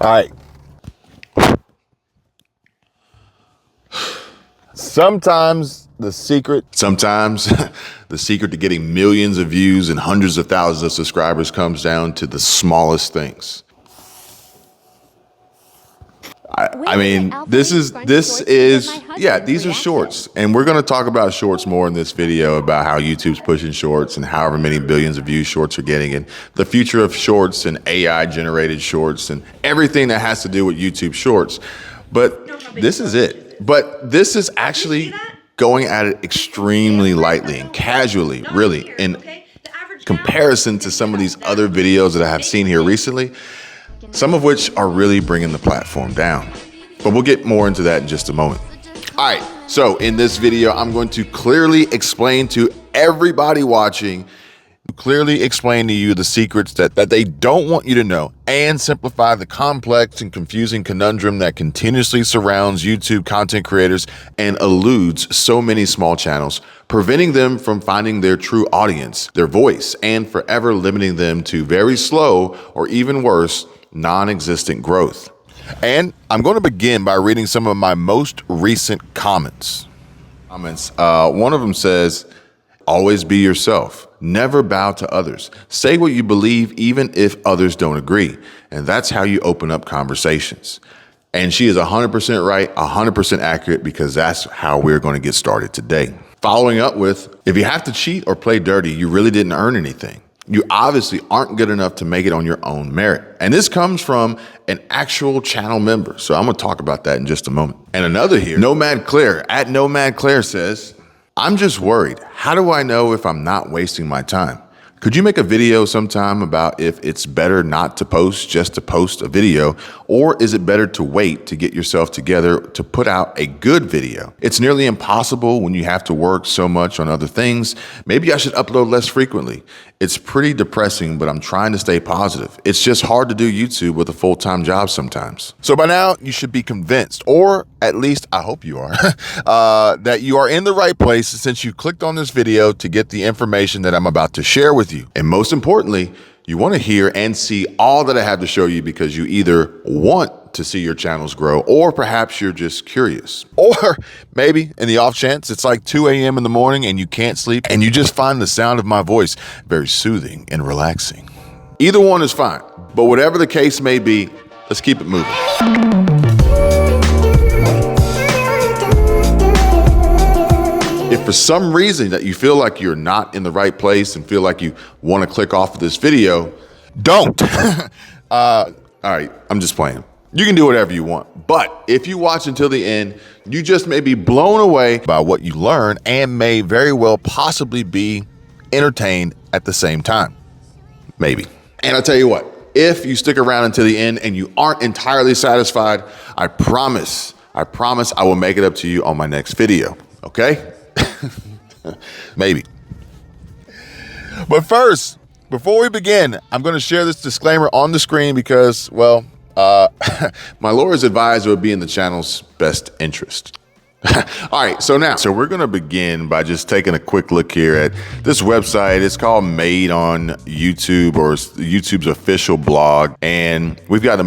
All right. Sometimes the secret to getting millions of views and hundreds of thousands of subscribers comes down to the smallest things. I mean, these are shorts, and we're going to talk about shorts more in this video about how YouTube's pushing shorts and however many billions of views shorts are getting, and the future of shorts and AI generated shorts and everything that has to do with YouTube shorts. But this is it. But this is actually going at it extremely lightly and casually, really, in comparison to some of these other videos that I have seen here recently, some of which are really bringing the platform down. But we'll get more into that in just a moment. All right, so in this video, I'm going to clearly explain to everybody watching, explain to you the secrets that they don't want you to know, and simplify the complex and confusing conundrum that continuously surrounds YouTube content creators and eludes so many small channels, preventing them from finding their true audience, their voice, and forever limiting them to very slow or even worse, non-existent growth. And I'm going to begin by reading some of my most recent comments. One of them says, "Always be yourself. Never bow to others. Say what you believe even if others don't agree. And that's how you open up conversations." And she is 100% right, 100% accurate, because that's how we're going to get started today. Following up with, "If you have to cheat or play dirty, you really didn't earn anything. You obviously aren't good enough to make it on your own merit." And this comes from an actual channel member. So I'm going to talk about that in just a moment. And another here, Nomad Claire, at Nomad Claire, says, "I'm just worried. How do I know if I'm not wasting my time? Could you make a video sometime about if it's better not to post just to post a video, or is it better to wait to get yourself together to put out a good video? It's nearly impossible when you have to work so much on other things. Maybe I should upload less frequently. It's pretty depressing, but I'm trying to stay positive. It's just hard to do YouTube with a full-time job sometimes." So by now you should be convinced, or at least I hope you are, that you are in the right place since you clicked on this video to get the information that I'm about to share with you. And most importantly, you want to hear and see all that I have to show you because you either want to see your channels grow, or perhaps you're just curious. Or maybe in the off chance it's like 2 a.m. in the morning and you can't sleep and you just find the sound of my voice very soothing and relaxing. Either one is fine, but whatever the case may be, let's keep it moving. If for some reason that you feel like you're not in the right place and feel like you want to click off of this video, don't. All right, I'm just playing. You can do whatever you want. But if you watch until the end, you just may be blown away by what you learn and may very well possibly be entertained at the same time. Maybe. And I'll tell you what, if you stick around until the end and you aren't entirely satisfied, I promise I will make it up to you on my next video. Okay? Maybe. But first, before we begin, I'm going to share this disclaimer on the screen because, well, my lawyer's advised it would be in the channel's best interest. All right, so we're going to begin by just taking a quick look here at this website. It's called Made on YouTube, or YouTube's official blog. And we've got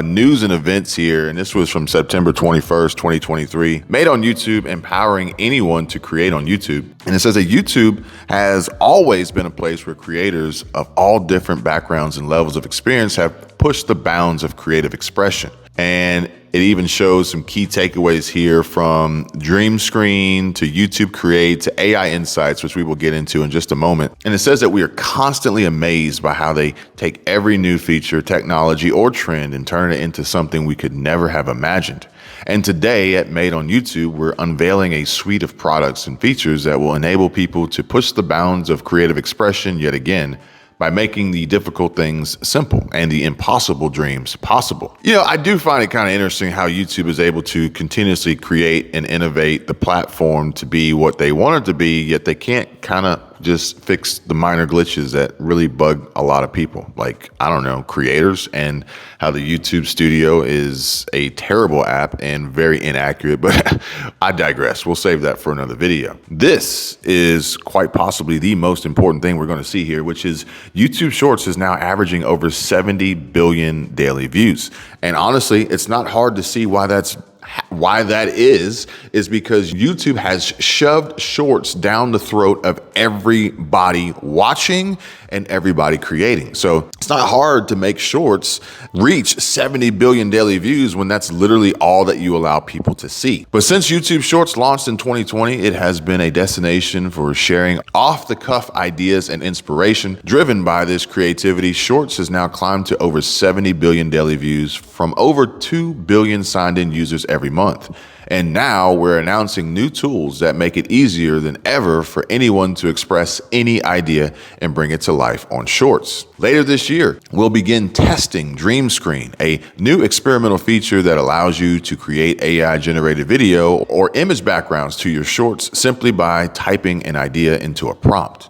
news and events here. And this was from September 21st, 2023. Made on YouTube, empowering anyone to create on YouTube. And it says that YouTube has always been a place where creators of all different backgrounds and levels of experience have pushed the bounds of creative expression. And it even shows some key takeaways here from Dream Screen to YouTube Create to AI Insights, which we will get into in just a moment. And it says that we are constantly amazed by how they take every new feature, technology, or trend and turn it into something we could never have imagined. And today at Made on YouTube, we're unveiling a suite of products and features that will enable people to push the bounds of creative expression yet again, by making the difficult things simple and the impossible dreams possible. You know, I do find it kind of interesting how YouTube is able to continuously create and innovate the platform to be what they want it to be, yet they can't kind of just fix the minor glitches that really bug a lot of people, like, I don't know, creators, and how the YouTube Studio is a terrible app and very inaccurate, but I digress. We'll save that for another video. This is quite possibly the most important thing we're going to see here, which is YouTube Shorts is now averaging over 70 billion daily views. And honestly, it's not hard to see why that is because YouTube has shoved shorts down the throat of everybody watching and everybody creating. So it's not hard to make shorts reach 70 billion daily views when that's literally all that you allow people to see. But since YouTube Shorts launched in 2020, it has been a destination for sharing off-the-cuff ideas and inspiration. Driven by this creativity, Shorts has now climbed to over 70 billion daily views from over 2 billion signed-in users every month. And now we're announcing new tools that make it easier than ever for anyone to express any idea and bring it to life on Shorts. Later this year, we'll begin testing Dream Screen, a new experimental feature that allows you to create AI-generated video or image backgrounds to your Shorts simply by typing an idea into a prompt.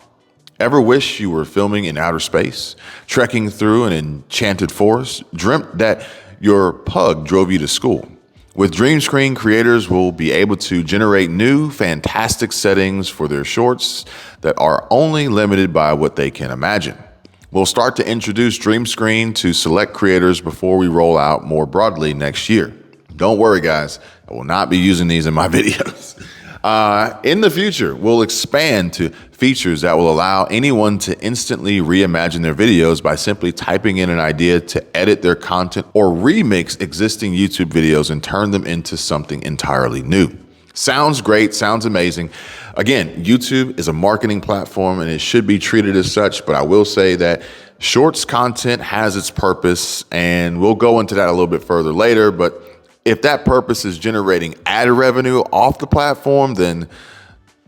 Ever wish you were filming in outer space, trekking through an enchanted forest, dreamt that your pug drove you to school? With Dream Screen, creators will be able to generate new, fantastic settings for their shorts that are only limited by what they can imagine. We'll start to introduce Dream Screen to select creators before we roll out more broadly next year. Don't worry, guys, I will not be using these in my videos. In the future, we'll expand to features that will allow anyone to instantly reimagine their videos by simply typing in an idea to edit their content or remix existing YouTube videos and turn them into something entirely new. Sounds great, sounds amazing. Again, YouTube is a marketing platform and it should be treated as such, but I will say that Shorts content has its purpose, and we'll go into that a little bit further later, but if that purpose is generating ad revenue off the platform, then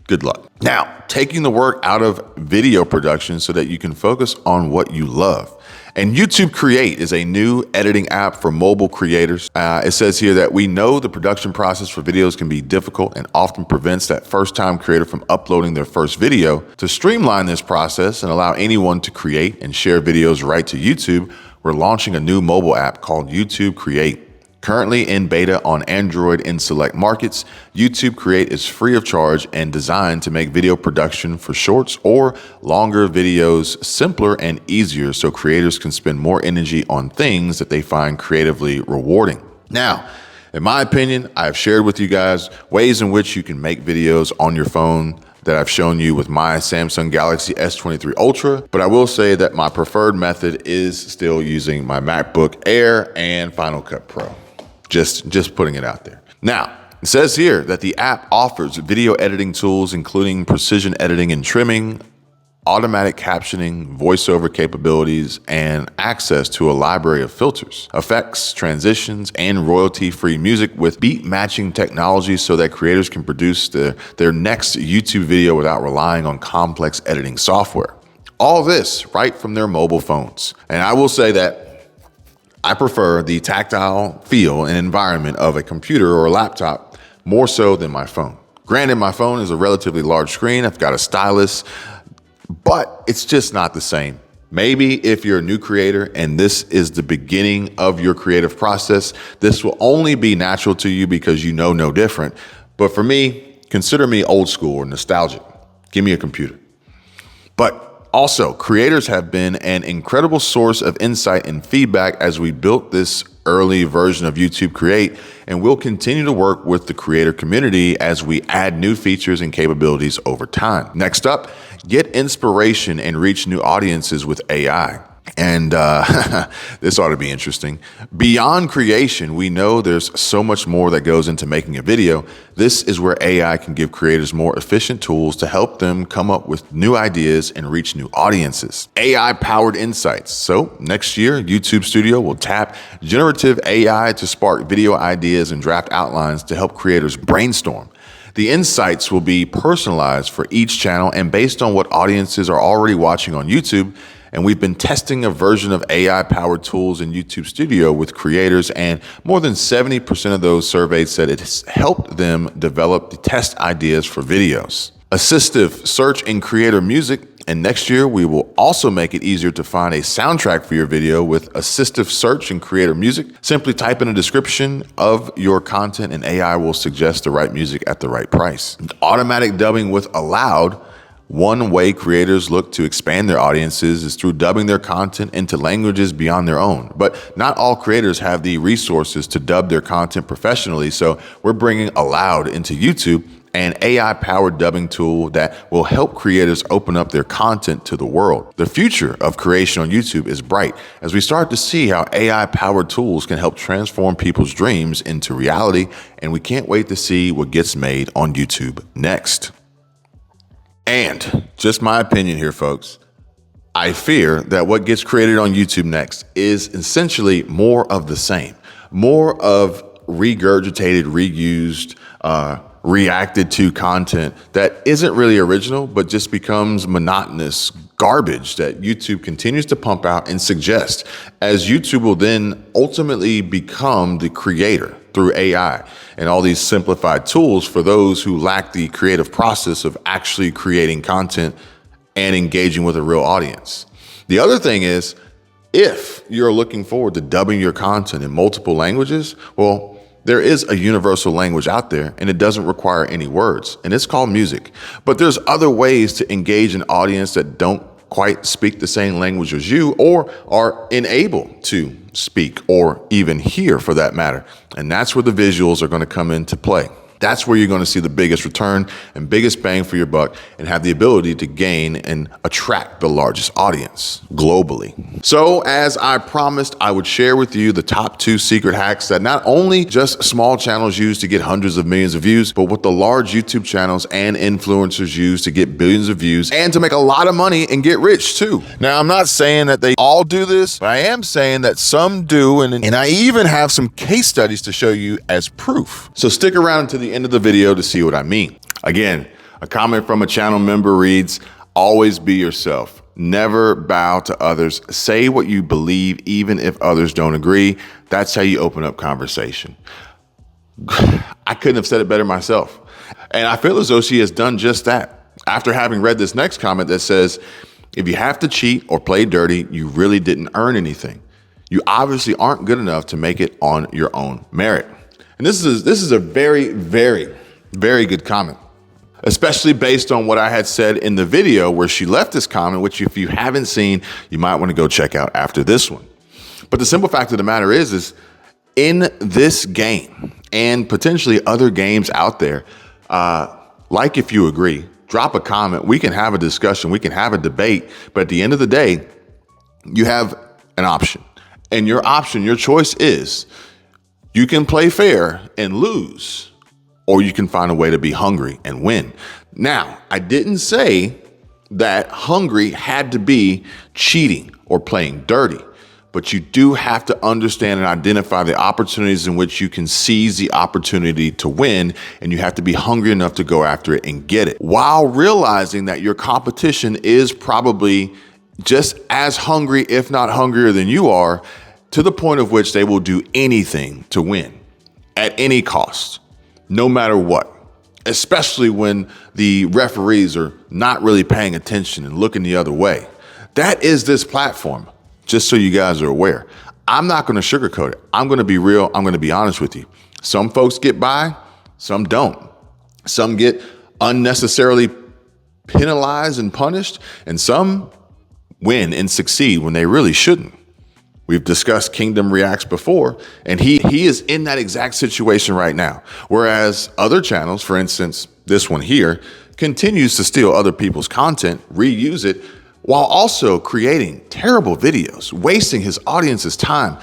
good luck. Now, taking the work out of video production so that you can focus on what you love. And YouTube Create is a new editing app for mobile creators. It says here that we know the production process for videos can be difficult and often prevents that first-time creator from uploading their first video. To streamline this process and allow anyone to create and share videos right to YouTube, we're launching a new mobile app called YouTube Create. Currently in beta on Android in select markets, YouTube Create is free of charge and designed to make video production for shorts or longer videos simpler and easier so creators can spend more energy on things that they find creatively rewarding. Now, in my opinion, I've shared with you guys ways in which you can make videos on your phone that I've shown you with my Samsung Galaxy S23 Ultra, but I will say that my preferred method is still using my MacBook Air and Final Cut Pro. Just putting it out there. Now, it says here that the app offers video editing tools, including precision editing and trimming, automatic captioning, voiceover capabilities, and access to a library of filters, effects, transitions, and royalty-free music with beat matching technology so that creators can produce their next YouTube video without relying on complex editing software. All this right from their mobile phones. And I will say that I prefer the tactile feel and environment of a computer or a laptop more so than my phone. Granted, my phone is a relatively large screen. I've got a stylus, but it's just not the same. Maybe if you're a new creator and this is the beginning of your creative process, this will only be natural to you because you know no different. But for me, consider me old school or nostalgic. Give me a computer. But also, creators have been an incredible source of insight and feedback as we built this early version of YouTube Create, and we'll continue to work with the creator community as we add new features and capabilities over time. Next up, get inspiration and reach new audiences with AI. And this ought to be interesting. Beyond creation, we know there's so much more that goes into making a video. This is where AI can give creators more efficient tools to help them come up with new ideas and reach new audiences. AI-powered insights. So next year, YouTube Studio will tap generative AI to spark video ideas and draft outlines to help creators brainstorm. The insights will be personalized for each channel and based on what audiences are already watching on YouTube. And we've been testing a version of AI-powered tools in YouTube Studio with creators, and more than 70% of those surveyed said it has helped them develop the test ideas for videos. assistive search and creator music. And next year, we will also make it easier to find a soundtrack for your video with assistive search and creator music. Simply type in a description of your content and AI will suggest the right music at the right price. Automatic dubbing with Aloud. One way creators look to expand their audiences is through dubbing their content into languages beyond their own. But not all creators have the resources to dub their content professionally, so we're bringing Aloud into YouTube, an AI-powered dubbing tool that will help creators open up their content to the world. The future of creation on YouTube is bright as we start to see how AI-powered tools can help transform people's dreams into reality, and we can't wait to see what gets made on YouTube next. And just my opinion here, folks, I fear that what gets created on YouTube next is essentially more of the same, more of regurgitated, reused, reacted to content that isn't really original, but just becomes monotonous garbage that YouTube continues to pump out and suggest, as YouTube will then ultimately become the creator through AI and all these simplified tools for those who lack the creative process of actually creating content and engaging with a real audience. The other thing is, if you're looking forward to dubbing your content in multiple languages, well, there is a universal language out there and it doesn't require any words, and it's called music. But there's other ways to engage an audience that don't quite speak the same language as you or are unable to speak or even hear for that matter. And that's where the visuals are going to come into play. That's where you're going to see the biggest return and biggest bang for your buck and have the ability to gain and attract the largest audience globally. So as I promised, I would share with you the top 2 secret hacks that not only just small channels use to get hundreds of millions of views, but what the large YouTube channels and influencers use to get billions of views and to make a lot of money and get rich too. Now, I'm not saying that they all do this, but I am saying that some do. And I even have some case studies to show you as proof. So stick around until the end of the video to see what I mean. Again, a comment from a channel member reads, "Always be yourself. Never bow to others. Say what you believe, even if others don't agree. That's how you open up conversation." I couldn't have said it better myself. And I feel as though she has done just that. After having read this next comment that says, "If you have to cheat or play dirty, you really didn't earn anything. You obviously aren't good enough to make it on your own merit." And this is a very, very, very good comment, especially based on what I had said in the video where she left this comment, which if you haven't seen, you might want to go check out after this one. But the simple fact of the matter is in this game and potentially other games out there, like If You Agree, drop a comment, we can have a discussion, we can have a debate, but at the end of the day, you have an option. And your option, your choice is, you can play fair and lose, or you can find a way to be hungry and win. Now, I didn't say that hungry had to be cheating or playing dirty, but you do have to understand and identify the opportunities in which you can seize the opportunity to win, and you have to be hungry enough to go after it and get it, while realizing that your competition is probably just as hungry, if not hungrier than you are, to the point of which they will do anything to win at any cost, no matter what, especially when the referees are not really paying attention and looking the other way. That is this platform, just so you guys are aware. I'm not going to sugarcoat it. I'm going to be real. I'm going to be honest with you. Some folks get by, some don't. Some get unnecessarily penalized and punished, and some win and succeed when they really shouldn't. We've discussed Kingdom Reacts before, and he is in that exact situation right now. Whereas other channels, for instance, this one here, continues to steal other people's content, reuse it, while also creating terrible videos, wasting his audience's time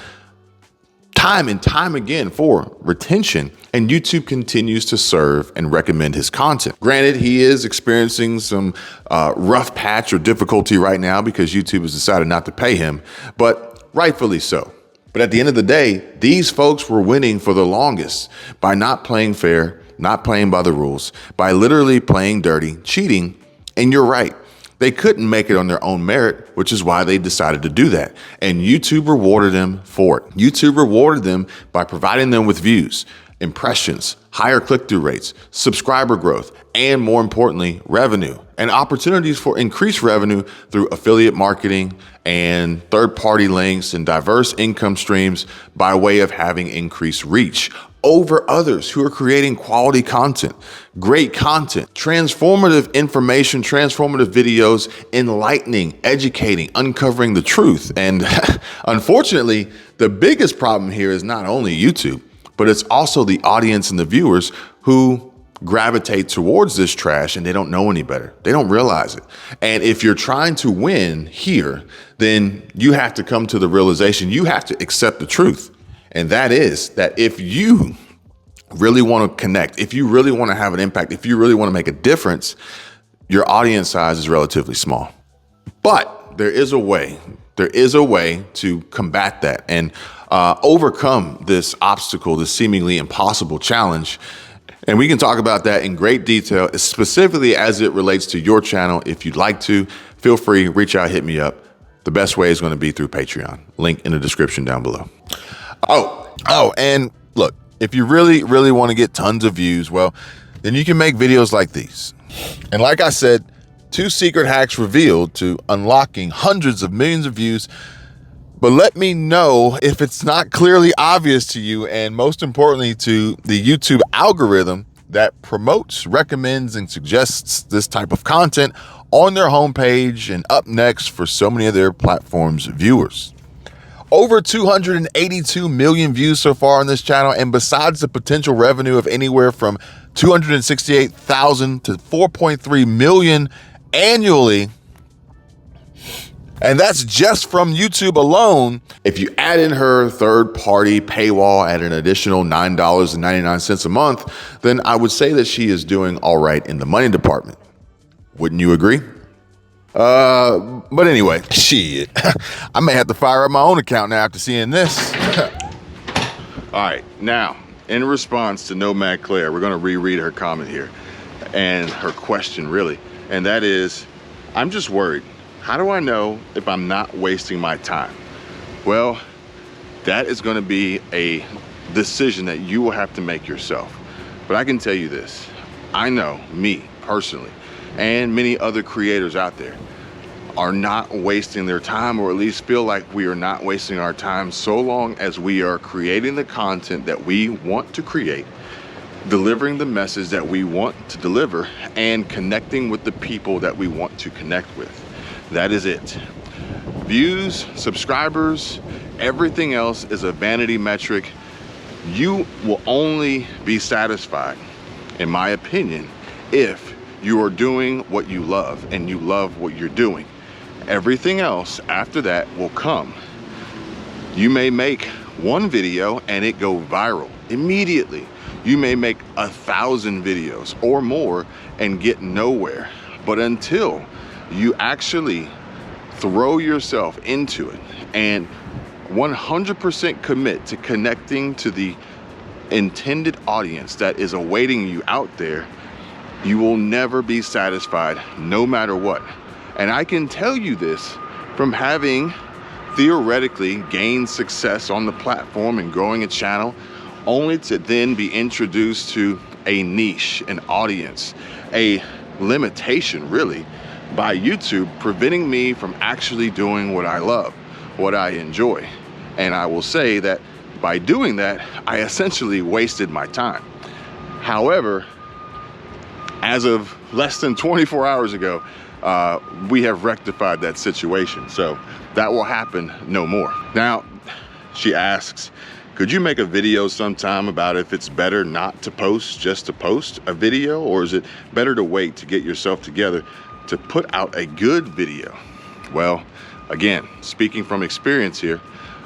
and time again for retention, and YouTube continues to serve and recommend his content. Granted, he is experiencing some rough patch or difficulty right now because YouTube has decided not to pay him, but rightfully so. But at the end of the day, these folks were winning for the longest by not playing fair, not playing by the rules, by literally playing dirty, cheating. And you're right, they couldn't make it on their own merit, which is why they decided to do that. And YouTube rewarded them for it. YouTube rewarded them by providing them with views. impressions, higher click-through rates, subscriber growth, and more importantly, revenue and opportunities for increased revenue through affiliate marketing and third-party links and diverse income streams by way of having increased reach over others who are creating quality content, great content, transformative information, transformative videos, enlightening, educating, uncovering the truth. And unfortunately, the biggest problem here is not only YouTube, but it's also the audience and the viewers who gravitate towards this trash and they don't know any better. They don't realize it. And if you're trying to win here, then you have to come to the realization, you have to accept the truth. And that is that if you really want to connect, if you really want to have an impact, if you really want to make a difference, your audience size is relatively small. But there is a way to combat that and overcome this obstacle, this seemingly impossible challenge. And we can talk about that in great detail, specifically as it relates to your channel. If you'd like to, feel free, reach out, hit me up. The best way is going to be through Patreon. Link in the description down below. Oh, and look, if you really, really want to get tons of views, well, then you can make videos like these. And like I said, 2 secret hacks revealed to unlocking hundreds of millions of views. But let me know if it's not clearly obvious to you, and most importantly to the YouTube algorithm that promotes, recommends, and suggests this type of content on their homepage and up next for so many of their platforms' viewers. Over 282 million views so far on this channel, and besides the potential revenue of anywhere from 268,000 to 4.3 million annually, and that's just from YouTube alone. If you add in her third-party paywall at an additional $9.99 a month, then I would say that she is doing all right in the money department. Wouldn't you agree? But anyway, shit. I may have to fire up my own account now after seeing this. All right, now, in response to Nomad Claire, we're gonna reread her comment here and her question really, and that is, I'm just worried. How do I know if I'm not wasting my time? Well, that is going to be a decision that you will have to make yourself. But I can tell you this, I know me personally, and many other creators out there are not wasting their time, or at least feel like we are not wasting our time, so long as we are creating the content that we want to create, delivering the message that we want to deliver, and connecting with the people that we want to connect with. That is it. Views, subscribers, everything else is a vanity metric. You will only be satisfied, in my opinion, if you are doing what you love and you love what you're doing. Everything else after that will come. You may make one video and it go viral immediately. You may make 1,000 videos or more and get nowhere. But until you actually throw yourself into it and 100% commit to connecting to the intended audience that is awaiting you out there, you will never be satisfied no matter what. And I can tell you this from having theoretically gained success on the platform and growing a channel, only to then be introduced to a niche, an audience, a limitation really, by YouTube, preventing me from actually doing what I love, what I enjoy. And I will say that by doing that, I essentially wasted my time. However, as of less than 24 hours ago, we have rectified that situation. So that will happen no more. Now, she asks, could you make a video sometime about if it's better not to post just to post a video, or is it better to wait to get yourself together to put out a good video? Well, again, speaking from experience here,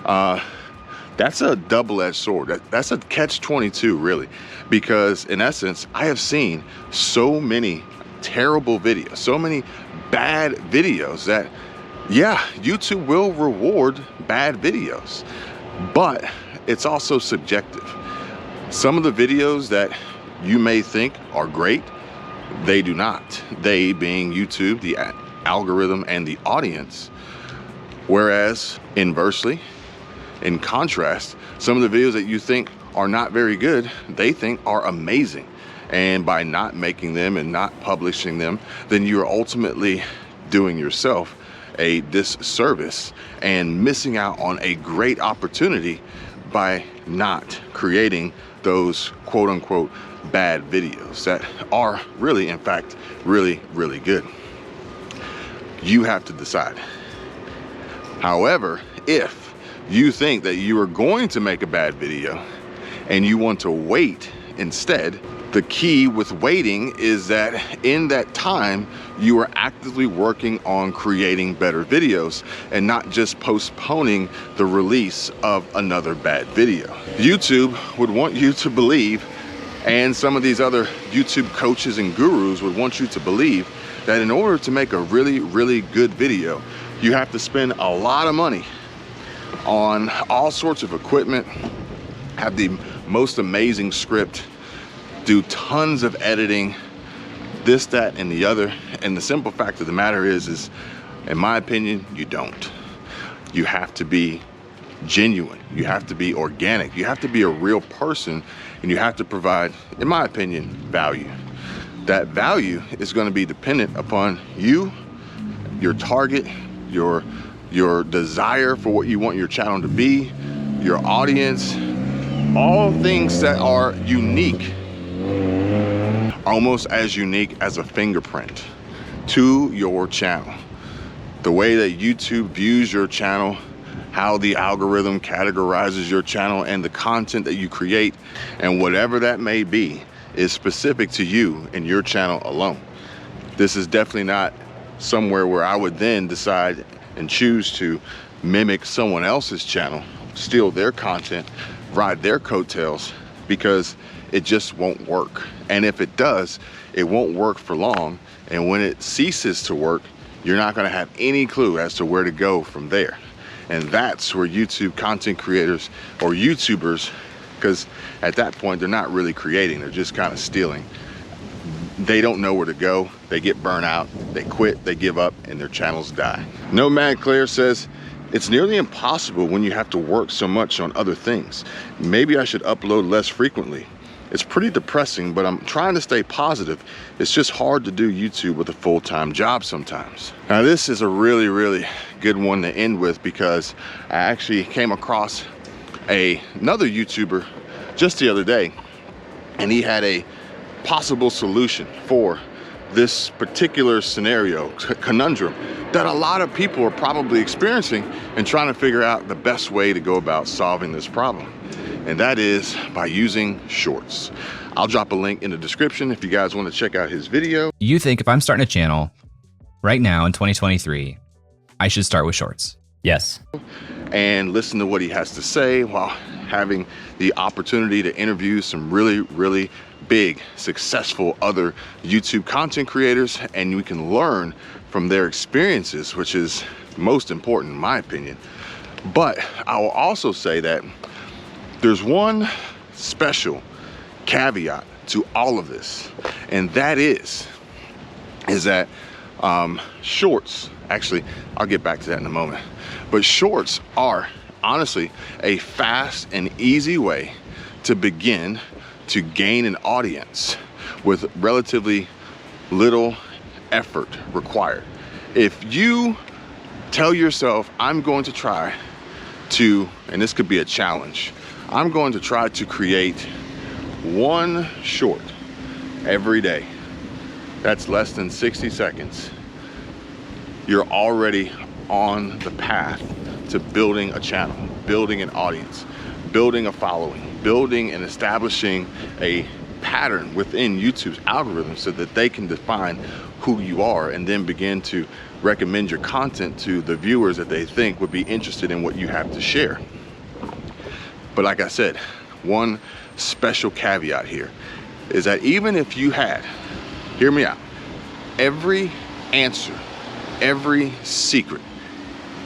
that's a double-edged sword. That's a catch-22 really, because in essence, I have seen so many terrible videos, so many bad videos that, yeah, YouTube will reward bad videos, but it's also subjective. Some of the videos that you may think are great, they do not. They being YouTube, the algorithm, and the audience. Whereas inversely, in contrast, some of the videos that you think are not very good, they think are amazing. And by not making them and not publishing them, then you're ultimately doing yourself a disservice and missing out on a great opportunity by not creating those quote unquote bad videos that are really, in fact, really, really good. You have to decide. However, if you think that you are going to make a bad video and you want to wait instead, the key with waiting is that in that time, you are actively working on creating better videos and not just postponing the release of another bad video. YouTube would want you to believe, and some of these other YouTube coaches and gurus would want you to believe, that in order to make a really, really good video, you have to spend a lot of money on all sorts of equipment, have the most amazing script, do tons of editing, this, that, and the other. And the simple fact of the matter is in my opinion, you don't. You have to be genuine. You have to be organic. You have to be a real person, and you have to provide, in my opinion, value. That value is going to be dependent upon you, your target, your desire for what you want your channel to be, your audience, all things that are unique, almost as unique as a fingerprint to your channel. The way that YouTube views your channel, how the algorithm categorizes your channel, and the content that you create, and whatever that may be, is specific to you and your channel alone. This is definitely not somewhere where I would then decide and choose to mimic someone else's channel, steal their content, ride their coattails, because it just won't work. And if it does, it won't work for long. And when it ceases to work, you're not gonna have any clue as to where to go from there. And that's where YouTube content creators, or YouTubers, because at that point, they're not really creating, they're just kind of stealing. They don't know where to go, they get burnt out, they quit, they give up, and their channels die. Nomad Claire says, it's nearly impossible when you have to work so much on other things. Maybe I should upload less frequently. It's pretty depressing, but I'm trying to stay positive. It's just hard to do YouTube with a full-time job sometimes. Now this is a really, really good one to end with, because I actually came across another YouTuber just the other day, and he had a possible solution for this particular scenario, conundrum, that a lot of people are probably experiencing and trying to figure out the best way to go about solving this problem. And that is by using shorts. I'll drop a link in the description if you guys want to check out his video. You think if I'm starting a channel right now in 2023, I should start with shorts? Yes. And listen to what he has to say while having the opportunity to interview some really, really big, successful other YouTube content creators, and we can learn from their experiences, which is most important in my opinion. But I will also say that there's one special caveat to all of this, and that is that shorts, actually, I'll get back to that in a moment, but shorts are honestly a fast and easy way to begin to gain an audience with relatively little effort required. If you tell yourself, I'm going to try to, and this could be a challenge, I'm going to try to create one short every day. That's less than 60 seconds. You're already on the path to building a channel, building an audience, building a following, building and establishing a pattern within YouTube's algorithm so that they can define who you are and then begin to recommend your content to the viewers that they think would be interested in what you have to share. But like I said, one special caveat here is that even if you had, hear me out, every answer, every secret,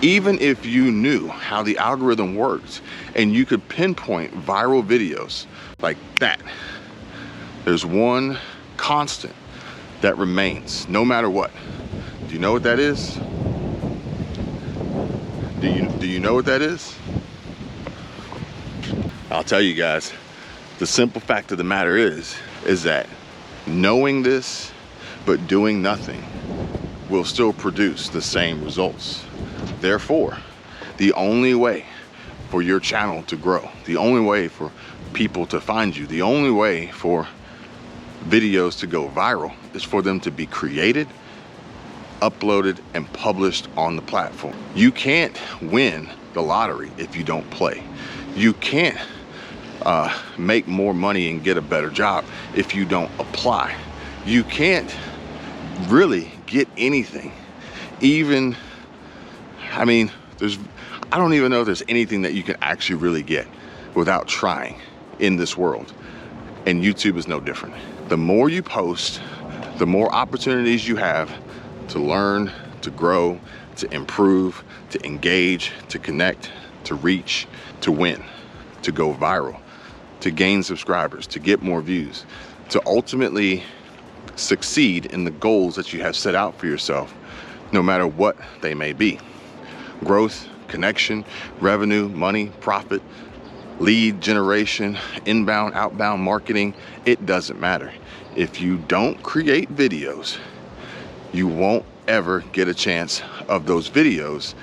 even if you knew how the algorithm works and you could pinpoint viral videos like that, there's one constant that remains no matter what. Do you know what that is? Do you know what that is? I'll tell you guys, The simple fact of the matter is that knowing this but doing nothing will still produce the same results. Therefore, the only way for your channel to grow, the only way for people to find you, the only way for videos to go viral is for them to be created, uploaded, and published on the platform. You can't win the lottery if you don't play. You can't make more money and get a better job if you don't apply. You can't really get anything. Even, I mean, I don't even know if there's anything that you can actually really get without trying in this world. And YouTube is no different. The more you post, the more opportunities you have to learn, to grow, to improve, to engage, to connect, to reach, to win, to go viral, to gain subscribers, to get more views, to ultimately succeed in the goals that you have set out for yourself, no matter what they may be. Growth, connection, revenue, money, profit, lead generation, inbound, outbound marketing, it doesn't matter. If you don't create videos, you won't ever get a chance of those videos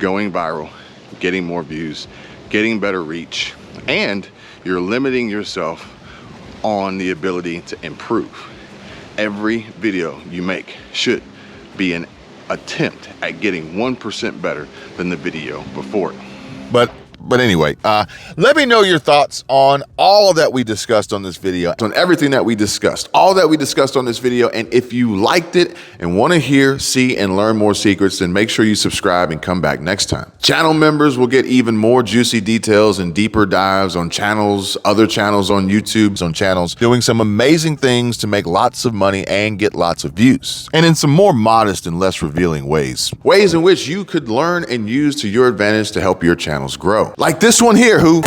going viral, getting more views, getting better reach, and you're limiting yourself on the ability to improve. Every video you make should be an attempt at getting 1% better than the video before it. But anyway, let me know your thoughts on all that we discussed on this video, on everything that we discussed, all that we discussed on this video. And if you liked it and want to hear, see, and learn more secrets, then make sure you subscribe and come back next time. Channel members will get even more juicy details and deeper dives on channels, other channels on YouTube, on channels doing some amazing things to make lots of money and get lots of views. And in some more modest and less revealing ways. Ways in which you could learn and use to your advantage to help your channels grow. Like this one here, who